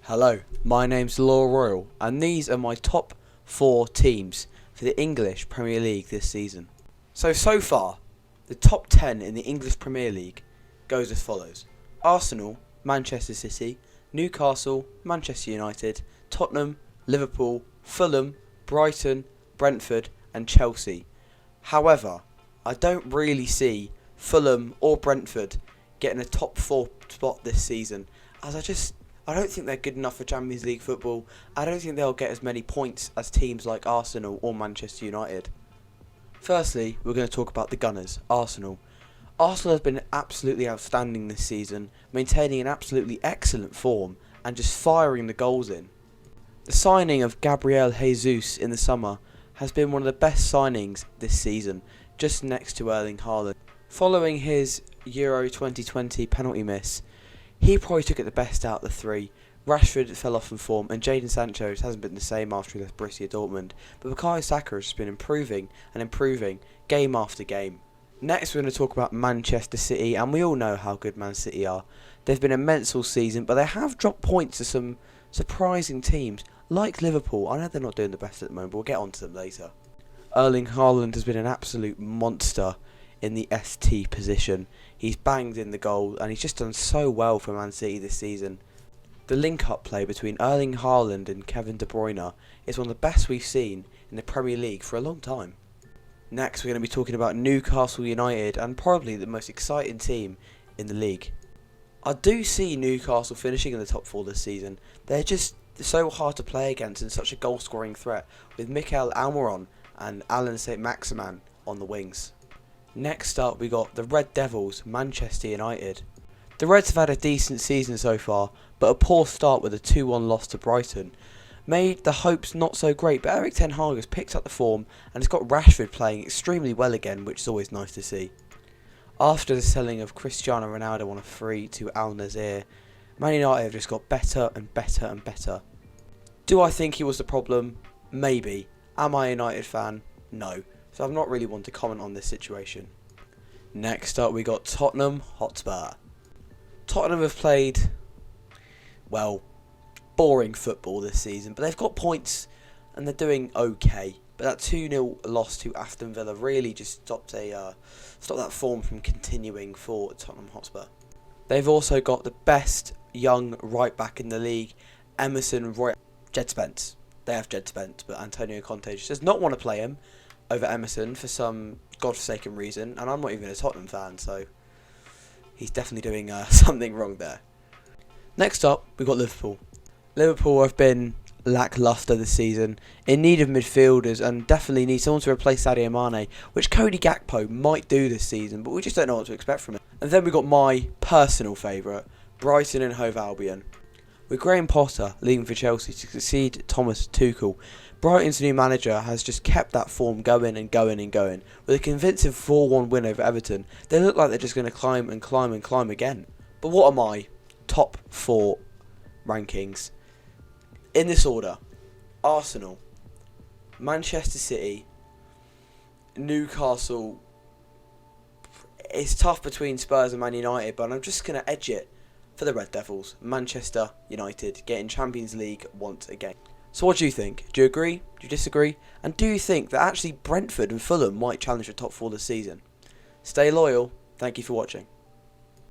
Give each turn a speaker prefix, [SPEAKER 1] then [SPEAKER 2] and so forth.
[SPEAKER 1] Hello, my name's Law Royal, and these are my top 4 teams for the English Premier League this season. So far, the top 10 in the English Premier League goes as follows: Arsenal, Manchester City, Newcastle, Manchester United, Tottenham, Liverpool, Fulham, Brighton, Brentford and Chelsea. However, I don't really see Fulham or Brentford getting a top 4 spot this season, as I don't think they're good enough for Champions League football. I don't think they'll get as many points as teams like Arsenal or Manchester United. Firstly, we're going to talk about the Gunners, Arsenal. Arsenal has been absolutely outstanding this season, maintaining an absolutely excellent form and just firing the goals in. The signing of Gabriel Jesus in the summer has been one of the best signings this season, just next to Erling Haaland. Following his Euro 2020 penalty miss, he probably took it the best out of the three. Rashford fell off in form, and Jadon Sancho hasn't been the same after he left Borussia Dortmund, but Bukayo Saka has been improving and improving game after game. Next, we're going to talk about Manchester City, and we all know how good Man City are. They've been immense all season, but they have dropped points to some surprising teams, like Liverpool. I know they're not doing the best at the moment, but we'll get onto them later. Erling Haaland has been an absolute monster in the ST position. He's banged in the goal, and he's just done so well for Man City this season. The link-up play between Erling Haaland and Kevin De Bruyne is one of the best we've seen in the Premier League for a long time. Next, we're going to be talking about Newcastle United, and probably the most exciting team in the league. I do see Newcastle finishing in the top 4 this season. They're just so hard to play against and such a goal-scoring threat, with Mikel Almiron and Alan Saint-Maximin on the wings. Next up, we got the Red Devils, Manchester United. The Reds have had a decent season so far, but a poor start with a 2-1 loss to Brighton made the hopes not so great, but Erik ten Hag has picked up the form and has got Rashford playing extremely well again, which is always nice to see. After the selling of Cristiano Ronaldo on a free to Al Nassr, Man United have just got better and better and better. Do I think he was the problem? Maybe. Am I a United fan? No. So I'm not really one to comment on this situation. Next up, we got Tottenham Hotspur. Tottenham have played, well, boring football this season, but they've got points and they're doing okay. But that 2-0 loss to Aston Villa really just stopped that form from continuing for Tottenham Hotspur. They've also got the best young right back in the league, Emerson Royal. Jed Spence. They have Jed Spence, but Antonio Conte just does not want to play him over Emerson for some godforsaken reason, and I'm not even a Tottenham fan, so he's definitely doing something wrong there. Next up, we've got Liverpool. Liverpool have been lacklustre this season, in need of midfielders, and definitely need someone to replace Sadio Mane, which Cody Gakpo might do this season, but we just don't know what to expect from it. And then we got my personal favourite, Brighton and Hove Albion. With Graham Potter leaving for Chelsea to succeed Thomas Tuchel, Brighton's new manager has just kept that form going and going and going. With a convincing 4-1 win over Everton, they look like they're just going to climb and climb and climb again. But what are my top 4 rankings? In this order: Arsenal, Manchester City, Newcastle. It's tough between Spurs and Man United, but I'm just going to edge it for the Red Devils, Manchester United, getting Champions League once again. So what do you think? Do you agree? Do you disagree? And do you think that actually Brentford and Fulham might challenge the top 4 this season? Stay loyal. Thank you for watching.